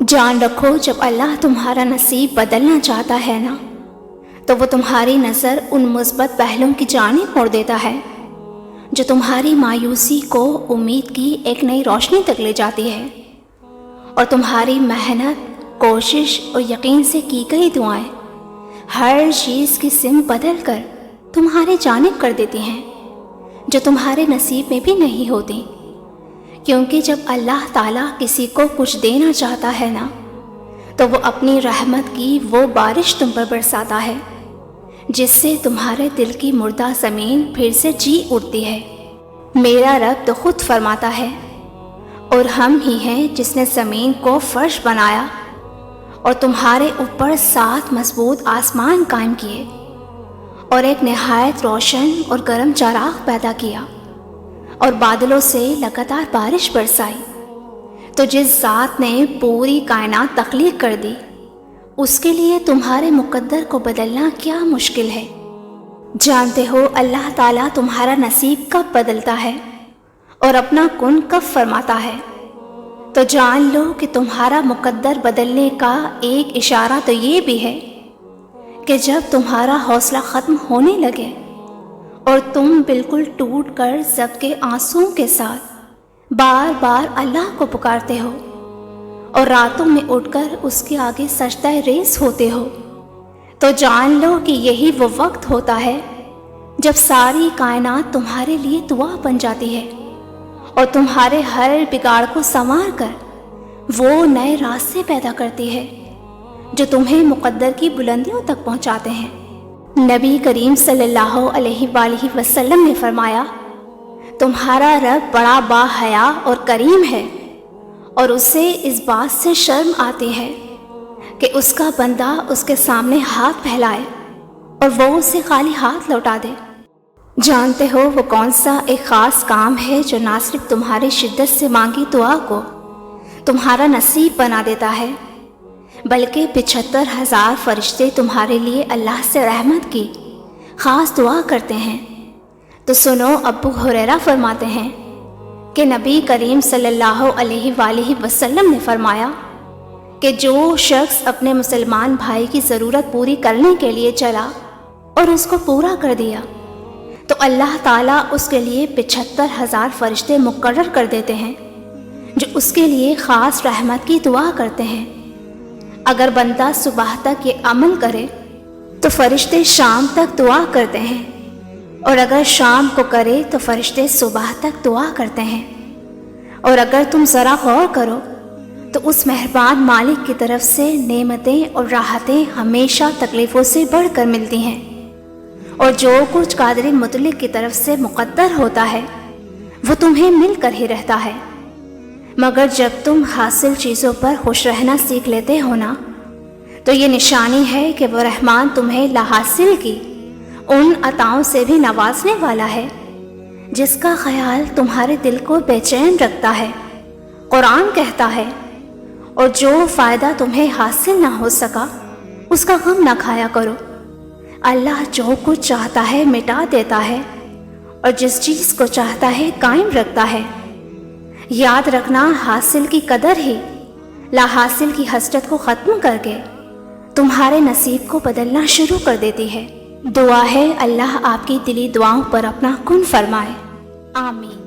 جان رکھو، جب اللہ تمہارا نصیب بدلنا چاہتا ہے نا، تو وہ تمہاری نظر ان مثبت پہلوؤں کی جانب موڑ دیتا ہے جو تمہاری مایوسی کو امید کی ایک نئی روشنی تک لے جاتی ہے، اور تمہاری محنت، کوشش اور یقین سے کی گئی دعائیں ہر چیز کی سمت بدل کر تمہاری جانب کر دیتی ہیں جو تمہارے نصیب میں بھی نہیں ہوتی، کیونکہ جب اللہ تعالیٰ کسی کو کچھ دینا چاہتا ہے نا، تو وہ اپنی رحمت کی وہ بارش تم پر برساتا ہے جس سے تمہارے دل کی مردہ زمین پھر سے جی اٹھتی ہے۔ میرا رب تو خود فرماتا ہے، اور ہم ہی ہیں جس نے زمین کو فرش بنایا اور تمہارے اوپر 7 مضبوط آسمان قائم کیے اور ایک نہایت روشن اور گرم چراغ پیدا کیا اور بادلوں سے لگاتار بارش برسائی۔ تو جس ذات نے پوری کائنات تخلیق کر دی، اس کے لیے تمہارے مقدر کو بدلنا کیا مشکل ہے۔ جانتے ہو اللہ تعالیٰ تمہارا نصیب کب بدلتا ہے اور اپنا کن کب فرماتا ہے، تو جان لو کہ تمہارا مقدر بدلنے کا ایک اشارہ تو یہ بھی ہے کہ جب تمہارا حوصلہ ختم ہونے لگے اور تم بالکل ٹوٹ کر ضبط کے آنسوؤں کے ساتھ بار بار اللہ کو پکارتے ہو اور راتوں میں اٹھ کر اس کے آگے سجدہ ریز ہوتے ہو، تو جان لو کہ یہی وہ وقت ہوتا ہے جب ساری کائنات تمہارے لیے دعا بن جاتی ہے اور تمہارے ہر بگاڑ کو سنوار کر وہ نئے راستے پیدا کرتی ہے جو تمہیں مقدر کی بلندیوں تک پہنچاتے ہیں۔ نبی کریم صلی اللہ علیہ وآلہ وسلم نے فرمایا، تمہارا رب بڑا باحیا اور کریم ہے، اور اسے اس بات سے شرم آتی ہے کہ اس کا بندہ اس کے سامنے ہاتھ پھیلائے اور وہ اسے خالی ہاتھ لوٹا دے۔ جانتے ہو وہ کون سا ایک خاص کام ہے جو نہ صرف تمہاری شدت سے مانگی دعا کو تمہارا نصیب بنا دیتا ہے، بلکہ 75,000 فرشتے تمہارے لیے اللہ سے رحمت کی خاص دعا کرتے ہیں۔ تو سنو، ابو ہریرہ فرماتے ہیں کہ نبی کریم صلی اللہ علیہ وآلہ وسلم نے فرمایا کہ جو شخص اپنے مسلمان بھائی کی ضرورت پوری کرنے کے لیے چلا اور اس کو پورا کر دیا، تو اللہ تعالیٰ اس کے لیے 75,000 فرشتے مقرر کر دیتے ہیں جو اس کے لیے خاص رحمت کی دعا کرتے ہیں۔ اگر بندہ صبح تک یہ عمل کرے تو فرشتے شام تک دعا کرتے ہیں، اور اگر شام کو کرے تو فرشتے صبح تک دعا کرتے ہیں۔ اور اگر تم ذرا غور کرو تو اس مہربان مالک کی طرف سے نعمتیں اور راحتیں ہمیشہ تکلیفوں سے بڑھ کر ملتی ہیں، اور جو کچھ قادر مطلق کی طرف سے مقدر ہوتا ہے وہ تمہیں مل کر ہی رہتا ہے، مگر جب تم حاصل چیزوں پر خوش رہنا سیکھ لیتے ہو نا، تو یہ نشانی ہے کہ وہ رحمان تمہیں لاحاصل کی ان عطاؤں سے بھی نوازنے والا ہے جس کا خیال تمہارے دل کو بے چین رکھتا ہے۔ قرآن کہتا ہے، اور جو فائدہ تمہیں حاصل نہ ہو سکا اس کا غم نہ کھایا کرو، اللہ جو کچھ چاہتا ہے مٹا دیتا ہے اور جس چیز کو چاہتا ہے قائم رکھتا ہے۔ یاد رکھنا، حاصل کی قدر ہی لا حاصل کی حسرت کو ختم کر کے تمہارے نصیب کو بدلنا شروع کر دیتی ہے۔ دعا ہے اللہ آپ کی دلی دعاؤں پر اپنا کن فرمائے، آمین۔